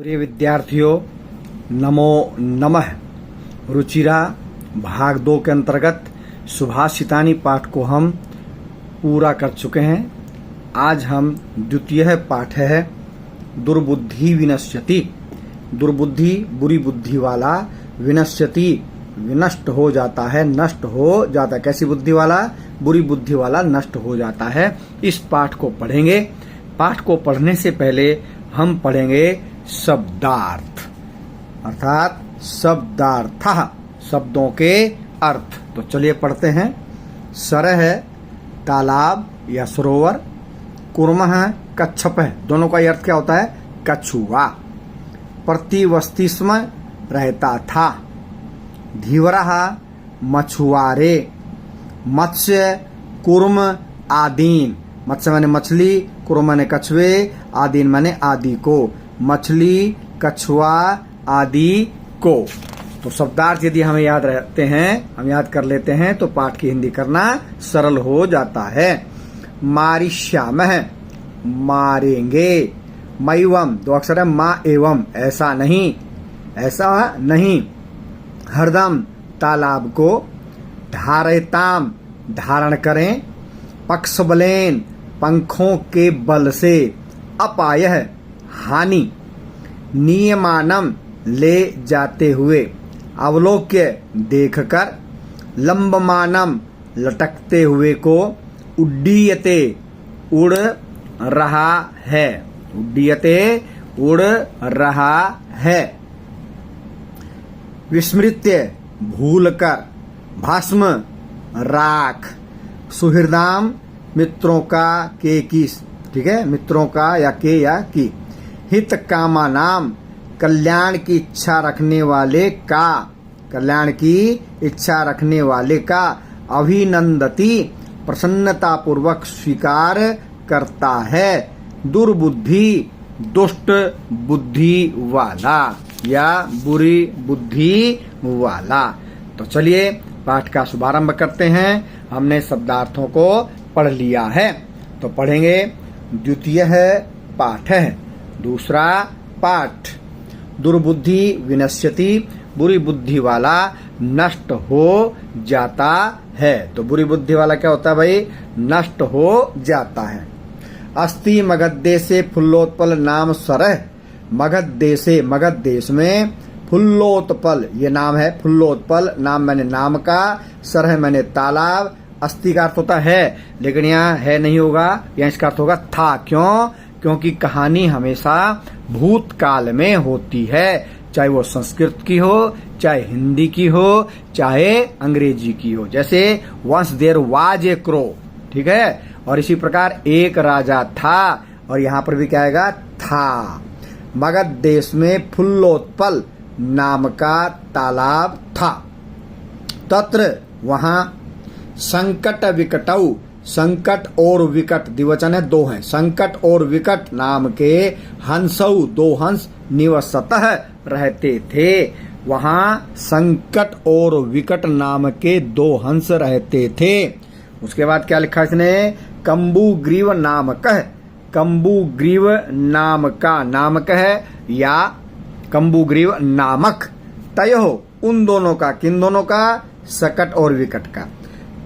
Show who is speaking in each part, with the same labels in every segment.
Speaker 1: प्रिय विद्यार्थियों, नमो नमः। रुचिरा भाग 2 के अंतर्गत सुभाषितानी पाठ को हम पूरा कर चुके हैं। आज हम द्वितीय पाठ है दुर्बुद्धि विनश्यति। दुर्बुद्धि बुरी बुद्धि वाला, विनश्यति विनष्ट हो जाता है, नष्ट हो जाता है। कैसी बुद्धि वाला? बुरी बुद्धि वाला नष्ट हो जाता है। इस पाठ को पढ़ेंगे। पाठ को पढ़ने से पहले हम पढ़ेंगे शब्दार्थ, अर्थात शब्दार्थ, शब्दों के अर्थ। तो चलिए पढ़ते हैं। सर है तालाब या सरोवर, कुर्म है कच्छप है। दोनों का अर्थ क्या होता है? कछुआ। प्रतिवस्तिस्म रहता था। धीवरः मछुआरे। मत्स्य कुर्म आदीन। मत्स्य माने मछली, कुर्म माने कछुए, आदीन माने आदि को। मछली, कछुआ, आदि को। तो शब्दार्थ यदि हमें याद रहते हैं, हम याद कर लेते हैं, तो पाठ की हिंदी करना सरल हो जाता है। मारिष्यामः मारेंगे। मैवम, 2 अक्षर है, मा एवं, ऐसा नहीं, ऐसा नहीं। हरदम तालाब को। धारयताम धारण करें। पक्षबलेन पंखों के बल से। अपायः हानि। नियमानम ले जाते हुए। अवलोक्य देखकर। लंबमानम लटकते हुए को। उड्डीयते उड़ रहा है। उड्डीयते उड़ रहा है। विस्मृत्य भूलकर। भस्म राख। सुहृदाम मित्रों का के किस, ठीक है, मित्रों का या के या की। हित कामा नाम कल्याण की इच्छा रखने वाले का। कल्याण की इच्छा रखने वाले का। अभिनंदती प्रसन्नता पूर्वक स्वीकार करता है। दुर्बुद्धि दुष्ट बुद्धि वाला या बुरी बुद्धि वाला। तो चलिए पाठ का शुभारंभ करते हैं। हमने शब्दार्थों को पढ़ लिया है, तो पढ़ेंगे। द्वितीय पाठ है, दूसरा पाठ। दुर्बुद्धि विनश्यति, बुरी बुद्धि वाला नष्ट हो जाता है। तो बुरी बुद्धि वाला क्या होता है भाई? नष्ट हो जाता है। अस्ति मगध देशे फुल्लोत्पल नाम सरह। मगध देशे, मगध देश में। फुल्लोत्पल ये नाम है, फुल्लोत्पल नाम मैंने नाम का, सरह मैंने तालाब। अस्ति का अर्थ होता है, लेकिन यहाँ है नहीं होगा, यहाँ इसका अर्थ होगा था। क्यों? क्योंकि कहानी हमेशा भूतकाल में होती है, चाहे वो संस्कृत की हो, चाहे हिंदी की हो, चाहे अंग्रेजी की हो। जैसे once there was a crow, ठीक है। और इसी प्रकार एक राजा था, और यहाँ पर भी क्या आएगा? था। मगध देश में फुल्लोत्पल नाम का तालाब था। तत्र वहां संकट विकटौ, संकट और विकट द्विवचन है, 2 हैं। संकट और विकट नाम के हंसौ, 2 हंस निवसतः रहते थे। वहां संकट और विकट नाम के 2 हंस रहते थे। उसके बाद क्या लिखा इसने? कंबुग्रीव नामक। कंबुग्रीव नाम का, नामक है या कंबुग्रीव नामक। तयो उन दोनों का, किन दोनों का? सकट और विकट का।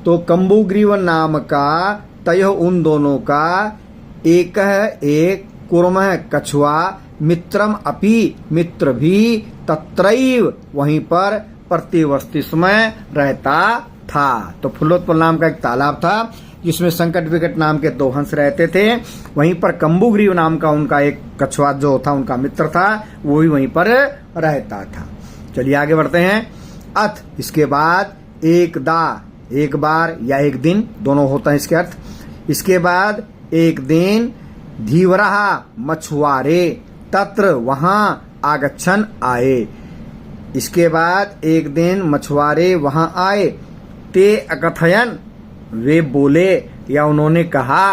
Speaker 1: तो कंबुग्रीव नाम का, तयो उन दोनों का। एक है एक, कुर्म है कछुआ। मित्रम अपि मित्र भी। तत्रैव वहीं पर। प्रतिवस्तिस्म रहता था। तो फुल्लोत्पल नाम का एक तालाब था जिसमें संकट विकट नाम के 2 हंस रहते थे। वहीं पर कंबुग्रीव नाम का उनका एक कछुआ जो था उनका मित्र था, वो भी वहीं पर रहता था। चलिए आगे बढ़ते हैं। अथ इसके बाद एकदा, एक बार या एक दिन, दोनों होता है इसके अर्थ। इसके बाद एक दिन। धीवरः मछुआरे। तत्र वहां आगच्छन आए। इसके बाद एक दिन मछुआरे वहां आए। ते अकथयन वे बोले या उन्होंने कहा।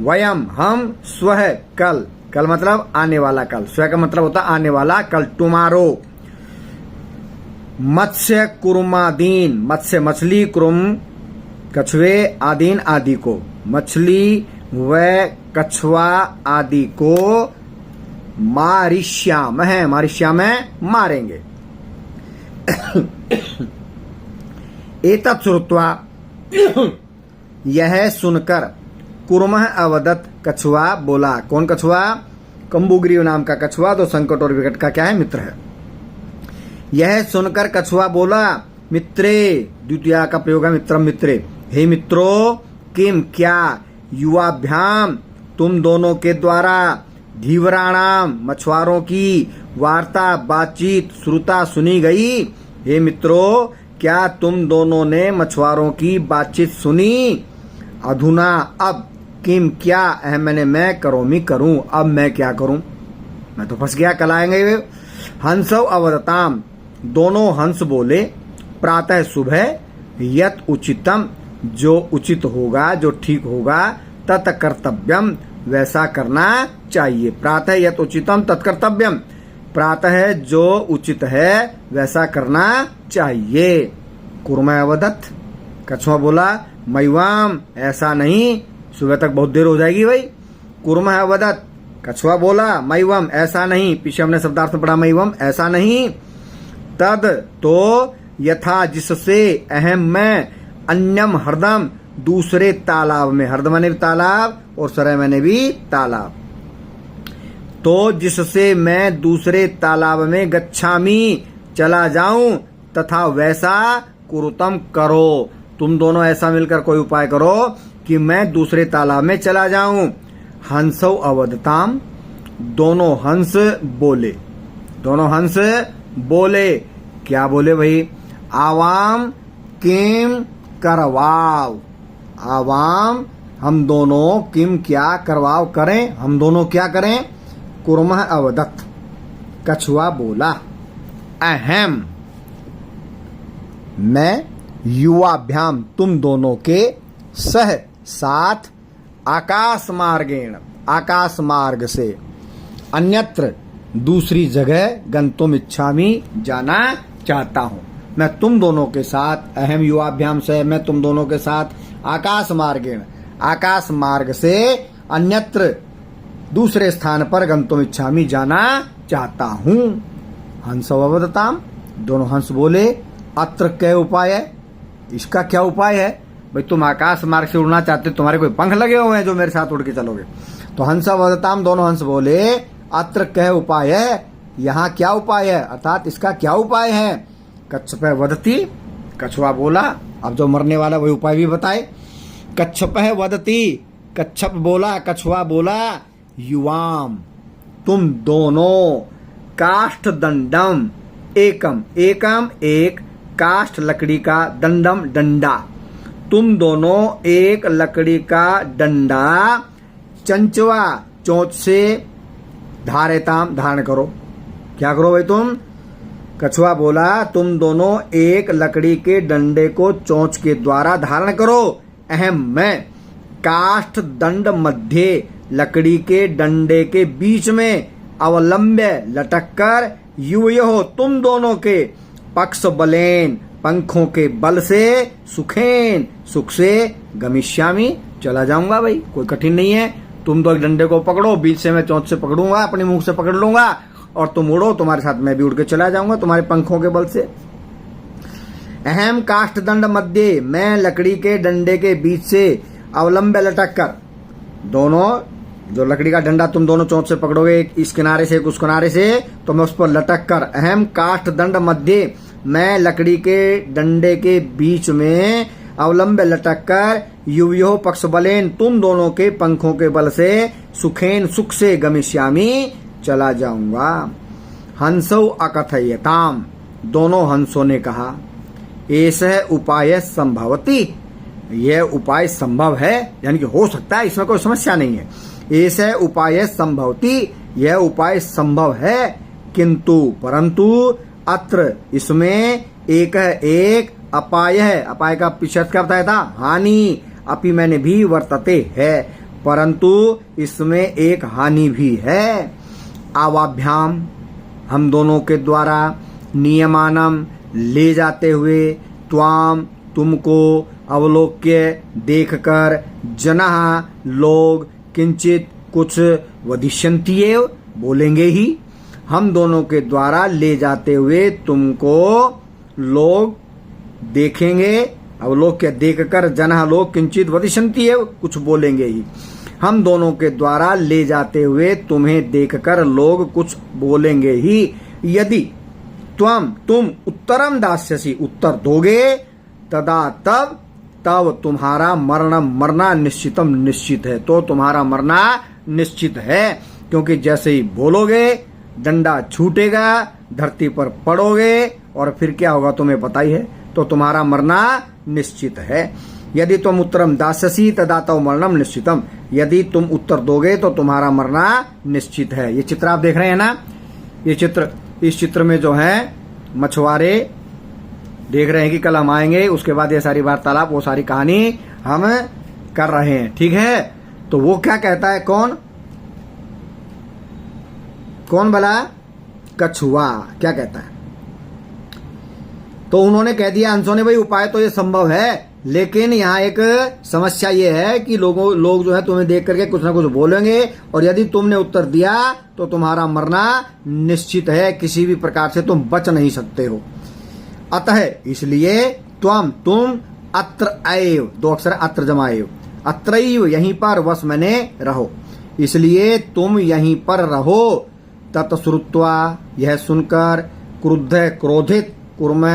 Speaker 1: वयम हम, स्वः कल, कल मतलब आने वाला कल, स्वः का मतलब होता आने वाला कल, टुमारो। मत्स्य कुर्मादीन, मत्स्य मछली, कुर्म कछुए, आदीन आदि को। मछली व कछुआ आदि को मारिष्यामः, मारिष्यामः मारेंगे। एतत् श्रुत्वा, यह सुनकर, कुर्मः अवदत्, कछुआ बोला। कौन कछुआ? कंबुग्रीव नाम का कछुआ, तो संकट और विकट का क्या है? मित्र है। यह सुनकर कछुआ बोला, मित्रे, द्वितीया का प्रयोग है मित्रम मित्रे, हे मित्रों, किम क्या, युवाभ्याम तुम दोनों के द्वारा, धीवराणाम मछुआरों की, वार्ता बातचीत श्रुता सुनी गई। हे मित्रों, क्या तुम दोनों ने मछुआरों की बातचीत सुनी? अधुना अब, किम क्या, मैंने मैं करोमि करूं, अब मैं क्या करूं? मैं तो फंस गया, कल आएंगे। हंसव अवदताम, दोनों हंस बोले, प्रातः सुबह, यत उचितम, जो उचित होगा, जो ठीक होगा, तत् कर्तव्यम, वैसा करना चाहिए। प्रातः यत उचितम तत्कर्तव्यम, प्रातः जो उचित है वैसा करना चाहिए। कुर्मा अवदत्, कछुआ बोला, मैवाम, ऐसा नहीं, सुबह तक बहुत देर हो जाएगी भाई। कुर्मा अवदत्, कछुआ बोला, मैवम, ऐसा नहीं, पीछे हमने शब्दार्थ पढ़ा मैवम, ऐसा नहीं। तद, तो, यथा, जिससे, अहम में, अन्यम हरदम, दूसरे तालाब में, हरदम मैंने भी तालाब और सरे मैंने भी तालाब, तो जिससे मैं दूसरे तालाब में गच्छामी, चला जाऊं, तथा वैसा कुरुतम, करो, तुम दोनों ऐसा मिलकर कोई उपाय करो कि मैं दूसरे तालाब में चला जाऊं। हंसौ अवदताम, दोनों हंस बोले, दोनों हंस बोले, क्या बोले भाई? आवाम किम करवाव, आवाम हम दोनों, किम क्या, करवाव करें, हम दोनों क्या करें? कुर्मः अवदत्, कछुआ बोला, अहम मैं, युवाभ्याम तुम दोनों के, सह साथ, आकाश मार्गेण, आकाश मार्ग से, अन्यत्र दूसरी जगह, गंतुम इच्छामि, जाना चाहता हूं। मैं तुम दोनों के साथ, अहम युवाभ्याम से, मैं तुम दोनों के साथ, आकाश मार्गेण, आकाश मार्ग से, अन्यत्र दूसरे स्थान पर, गंतुम इच्छामि, जाना चाहता हूं। हंसौ अवदताम, दोनों हंस बोले, अत्र क्या उपाय है? इसका क्या उपाय है? भाई तुम आकाश मार्ग से उड़ना चाहते, तुम्हारे कोई पंख लगे हुए हैं जो मेरे साथ उड़ के चलोगे? तो हंस अवदताम, दोनों हंस बोले, अत्र क्या उपाय है, यहाँ क्या उपाय है, अर्थात इसका क्या उपाय है? कच्छप वदती, कछुआ बोला, अब जो मरने वाला वही उपाय भी बताए। कच्छप वदती, कच्छप बोला, कछुआ बोला, युवाम तुम दोनों, काष्ठ दंडम, एकम, एकम एक, काष्ठ लकड़ी का, दंडम डंडा, तुम दोनों एक लकड़ी का डंडा, चंचवा चोंच से, धारेताम धारण करो। क्या करो भाई तुम? कछुआ बोला, तुम दोनों एक लकड़ी के डंडे को चोंच के द्वारा धारण करो। अहम मैं, काष्ठ दंड मध्य, लकड़ी के डंडे के बीच में, अवलंब्य लटक कर, युवयो तुम दोनों के, पक्ष बलेन पंखों के बल से, सुखेन सुख से, गमिष्यामी चला जाऊंगा। भाई कोई कठिन नहीं है, तुम तो एक डंडे को पकड़ो, बीच से मैं चोंच से पकड़ूंगा, अपने मुंह से पकड़ लूंगा और तुम उड़ो, तुम्हारे साथ मैं भी उड़ के चला जाऊंगा तुम्हारे पंखों के बल से। अहम काष्ठ दंड मध्य, मैं लकड़ी के डंडे के बीच से, अवलंब्य लटक कर, दोनों जो लकड़ी का डंडा तुम दोनों चोंच से पकड़ोगे, एक इस किनारे से एक उस किनारे से, तो मैं उस पर लटक कर, अहम काष्ठ दंड मध्य, मैं लकड़ी के डंडे के बीच में अवलंब्य लटक कर, युवयो पक्ष बलेन तुम दोनों के पंखों के बल से, सुखेन सुख से, गमिष्यामी चला जाऊंगा। हंसौ अकथयताम, दोनों हंसों ने कहा, ऐसे उपाय संभवती, यह उपाय संभव है, यानी कि हो सकता है, इसमें कोई समस्या नहीं है। ऐसे उपाय संभवती, यह उपाय संभव है, किंतु परंतु, अत्र इसमें, एक अपाय है, अपाय का पिछड़ क्या बताया था? हानि, अपि मैंने भी वर्तते है, परंतु इसमें एक हानि भी है। आवाभ्याम, हम दोनों के द्वारा, नियमानम ले जाते हुए, त्वाम तुमको, अवलोक्य देखकर, जनः लोग, किंचित कुछ, वदिष्यन्ति एव बोलेंगे ही। हम दोनों के द्वारा ले जाते हुए तुमको लोग देखेंगे। अब लोग क्या देखकर जनः लोग किंचित वदिष्यन्ति है, कुछ बोलेंगे ही। हम दोनों के द्वारा ले जाते हुए तुम्हें देखकर लोग कुछ बोलेंगे ही। यदि तुम उत्तरम दास्यसि, उत्तर दोगे, तदा तब तुम्हारा मरना निश्चितम, निश्चित है। तो तुम्हारा मरना निश्चित है, क्योंकि जैसे ही बोलोगे डंडा छूटेगा, धरती पर पड़ोगे और फिर क्या होगा तुम्हें पता ही है। तो तुम्हारा मरना निश्चित है। यदि तुम उत्तरम दास्यसि तदा तव मरणम निश्चितम, यदि तुम उत्तर दोगे तो तुम्हारा मरना निश्चित है। ये चित्र आप देख रहे हैं ना, ये चित्र, इस चित्र में जो है मछुआरे देख रहे हैं कि कल हम आएंगे, उसके बाद ये सारी वार्तालाप, वो सारी कहानी हम कर रहे हैं, ठीक है। तो वो क्या कहता है, कौन भला, कछुआ क्या कहता है। तो उन्होंने कह दिया हंसों ने, भाई उपाय तो ये संभव है, लेकिन यहाँ एक समस्या ये है कि लोग जो है तुम्हें देख करके कुछ ना कुछ बोलेंगे, और यदि तुमने उत्तर दिया तो तुम्हारा मरना निश्चित है, किसी भी प्रकार से तुम बच नहीं सकते हो। अतः इसलिए तुम अत्र एव, दो अक्षर अत्र जमा एव, अत्रैव यहीं पर, वश मैंने रहो, इसलिए तुम यहीं पर रहो। तत्श्रुत्वा यह सुनकर, क्रुद्ध क्रोधित, कुर्म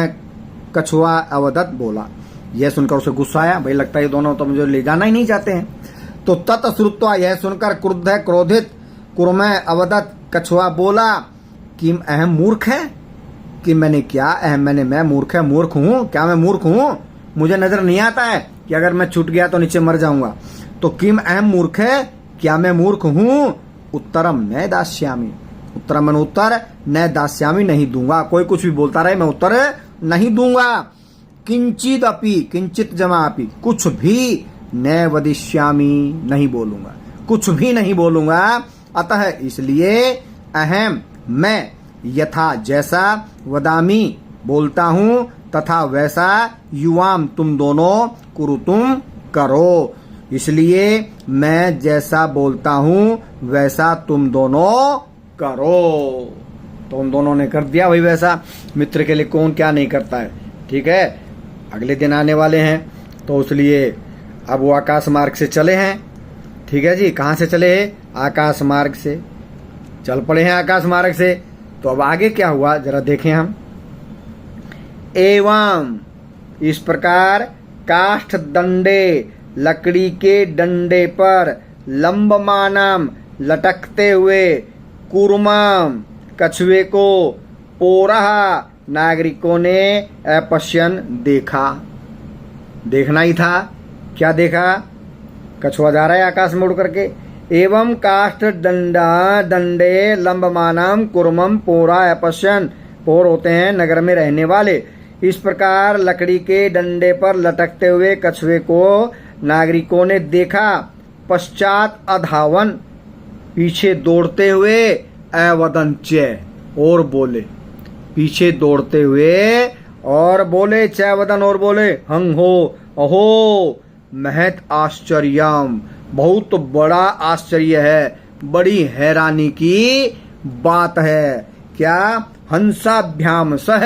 Speaker 1: कछुआ अवदत बोला। यह सुनकर उसे गुस्सा आया, भाई लगता है ये दोनों तो मुझे ले जाना ही नहीं चाहते हैं। तो तत्श्रुत्वा यह सुनकर क्रुद्ध क्रोधित कुर्म अवदत कछुआ बोला कि अहम मूर्ख है, कि मैंने क्या अहम, मैं मूर्ख हूँ क्या, मैं मूर्ख हूँ, मुझे नजर नहीं आता है कि अगर मैं छूट गया तो नीचे मर जाऊंगा। तो किम अहम मूर्ख है, क्या मैं मूर्ख हूँ। उत्तरम न दास्यामी, उत्तरम मैंने उत्तर, न दास्यामी नहीं दूंगा। कोई कुछ भी बोलता रहे, मैं उत्तर नहीं दूंगा। किंचित अपि, किंचित जमा अपि, कुछ भी, न वदिष्यामी नहीं बोलूंगा, कुछ भी नहीं बोलूंगा। अतः इसलिए अहम मैं, यथा जैसा, वदामी बोलता हूं, तथा वैसा, युवाम तुम दोनों, कुरु तुम करो। इसलिए मैं जैसा बोलता हूं वैसा तुम दोनों करो। तो उन दोनों ने कर दिया वही वैसा। मित्र के लिए कौन क्या नहीं करता है, ठीक है। अगले दिन आने वाले हैं, तो इसलिए अब वो आकाश मार्ग से चले हैं, ठीक है जी। कहाँ से चले हैं, आकाश मार्ग से चल पड़े हैं, आकाश मार्ग से। तो अब आगे क्या हुआ जरा देखें हम। एवं इस प्रकार काष्ठ दंडे, लकड़ी के डंडे पर, लंबमानम लटकते हुए, कुर्मम कछुए को, पोरहा नागरिकों ने अपश्यन देखा। देखना ही था, क्या देखा, कछुआ जा रहा है आकाश में उड़ करके। एवं काष्ठ दंडे लंबमानम कुर्मम पोरा अपश्यन, पोर होते हैं नगर में रहने वाले। इस प्रकार लकड़ी के डंडे पर लटकते हुए कछुए को नागरिकों ने देखा। पश्चात अधावन, पीछे दौड़ते हुए, अवदंच्य और बोले, पीछे दौड़ते हुए और बोले, चैवदन और बोले, हंग हो, अहो महत आश्चर्यम, बहुत बड़ा आश्चर्य है, बड़ी हैरानी की बात है। क्या, हंसाभ्याम सह,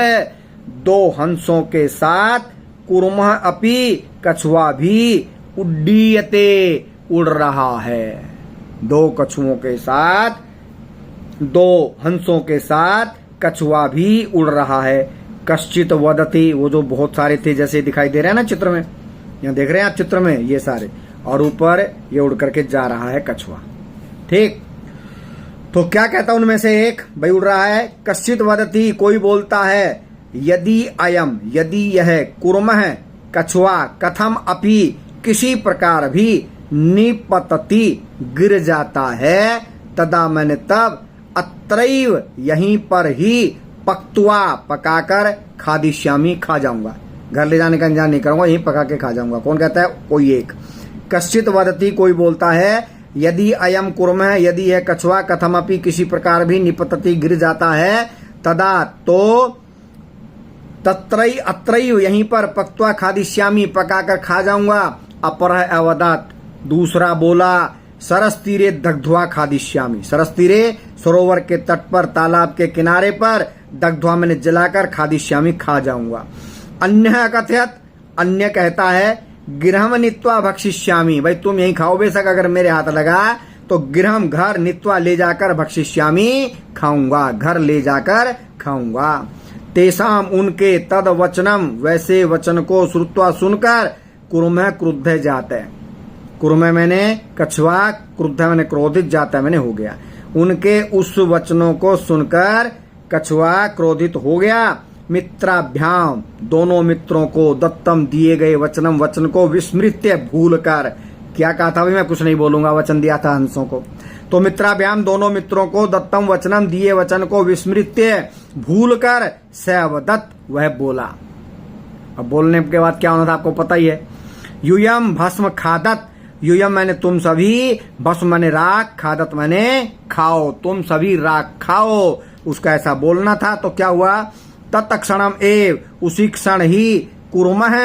Speaker 1: दो हंसों के साथ, कुर्मः अपि कछुआ भी, उड्डीयते उड़ रहा है। दो कछुओं के साथ, दो हंसों के साथ कछुआ भी उड़ रहा है। कश्चित वदति, वो जो बहुत सारे थे जैसे दिखाई दे रहे हैं ना चित्र में, यहाँ देख रहे हैं आप चित्र में ये सारे, और ऊपर ये उड़ करके जा रहा है कछुआ, ठीक। तो क्या कहता उनमें से एक, भाई उड़ रहा है। कश्चित वदति, कोई बोलता है, यदि अयम, यदि यह, कुर्मः कछुआ, कथम अपि किसी प्रकार भी, निपतति गिर जाता है, तदा मैंने तब, अत्रैव यहीं पर ही, पक्तुआ पकाकर, खादिष्यामी खा जाऊंगा, घर ले जाने का इंतजार नहीं करूंगा, यहीं पका के खा जाऊंगा। कौन कहता है, कोई एक। कश्चित वदति, कोई बोलता है, यदि अयम कुर्मः, यदि यह कछुआ, कथमपि किसी प्रकार भी, निपतति गिर जाता है, तदा तो, तत्रई अत्रैव यहीं पर, पक्त्वा खादिष्यामी पकाकर खा जाऊंगा। अपरः अवदत्, दूसरा बोला, सरस तीरे दग्ध्वा खादिष्यामि। सरस तीरे सरोवर के तट पर, तालाब के किनारे पर, दग्ध्वा मैंने जलाकर, खादिष्यामि खा जाऊंगा। अन्य कथयत, अन्य कहता है गृहम नीत्वा भक्षिष्यामि, भाई तुम यही खाओ, बेशक अगर मेरे हाथ लगा तो गृहम घर, नीत्वा ले जाकर, भक्षिष्यामि खाऊंगा, घर ले जाकर खाऊंगा। तेसाम उनके, तद वचनम वैसे वचन को, श्रुत्वा सुनकर, कुरुम क्रुद्ध जाते, कुरुम मैंने कछुआ, क्रुद्ध मैंने क्रोधित, जाता मैंने हो गया। उनके उस वचनों को सुनकर कछुआ क्रोधित हो गया। मित्राभ्याम दोनों मित्रों को, दत्तम दिए गए वचनम वचन को, विस्मृत्य भूल कर, क्या कहा था भाई, मैं कुछ नहीं बोलूंगा, वचन दिया था हंसों को। तो मित्राभ्याम दोनों मित्रों को, दत्तम वचनम दिए वचन को, विस्मृत्य भूल कर, सवदत्त वह बोला। अब बोलने के बाद क्या होना था आपको पता ही है। यूयम भस्म खादत, यूयम मैंने तुम सभी, भस्म मैंने राख, खादत मैंने खाओ, तुम सभी राख खाओ, उसका ऐसा बोलना था। तो क्या हुआ, तत्क्षणम एव उसी क्षण ही, कुर्मः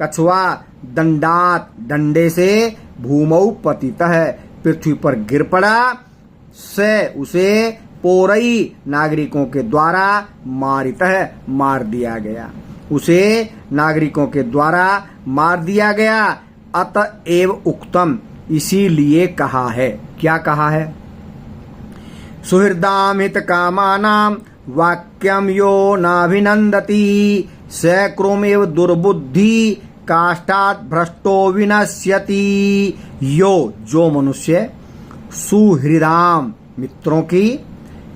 Speaker 1: कछुआ, दंडात डंडे से, भूमौ पतितः पृथ्वी पर गिर पड़ा, से उसे, पोरई नागरिकों के द्वारा, मारितः मार दिया गया, उसे नागरिकों के द्वारा मार दिया गया। अतएव उक्तम इसीलिए कहा है, क्या कहा है, सुहृदाम हित कामानाम वाक्यम यो नाभिनंदति स क्रोमेव दुर्बुद्धि काष्ठात् भ्रष्टो विनश्यति। यो जो मनुष्य सुहृदाम मित्रों की,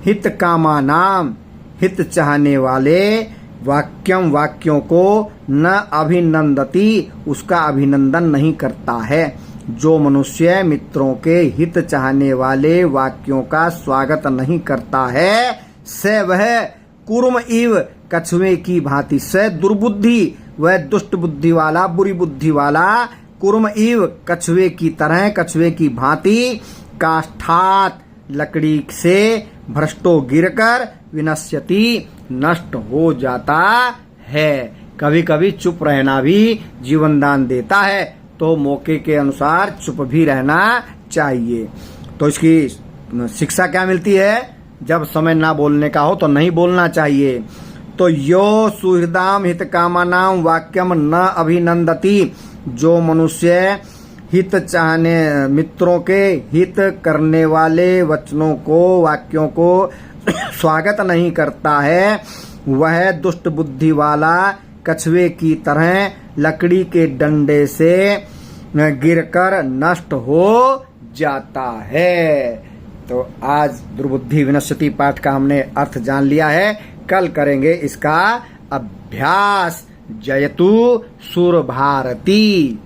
Speaker 1: हित कामानाम हित चाहने वाले, वाक्यम वाक्यों को, न अभिनंदति उसका अभिनंदन नहीं करता है। जो मनुष्य मित्रों के हित चाहने वाले वाक्यों का स्वागत नहीं करता है, से वह कुर्म इव कछुए की भांति, से दुर्बुद्धि वह दुष्ट बुद्धि वाला, बुरी बुद्धि वाला, कुर्म इव कछुए की तरह, कछुए की भांति, काष्ठात लकड़ी से, भ्रष्टो गिरकर, विनश्यति नष्ट हो जाता है। कभी कभी चुप रहना भी जीवन दान देता है, तो मौके के अनुसार चुप भी रहना चाहिए। तो इसकी शिक्षा क्या मिलती है, जब समय ना बोलने का हो तो नहीं बोलना चाहिए। तो यो सुहृदाम हित कामानाम वाक्यम न अभिनंदति, जो मनुष्य हित चाहने, मित्रों के हित करने वाले वचनों को, वाक्यों को स्वागत नहीं करता है, वह दुष्ट बुद्धि वाला, कछुए की तरह लकड़ी के डंडे से गिरकर नष्ट हो जाता है। तो आज दुर्बुद्धि विनश्यति पाठ का हमने अर्थ जान लिया है, कल करेंगे इसका अभ्यास। जयतु सुर भारती।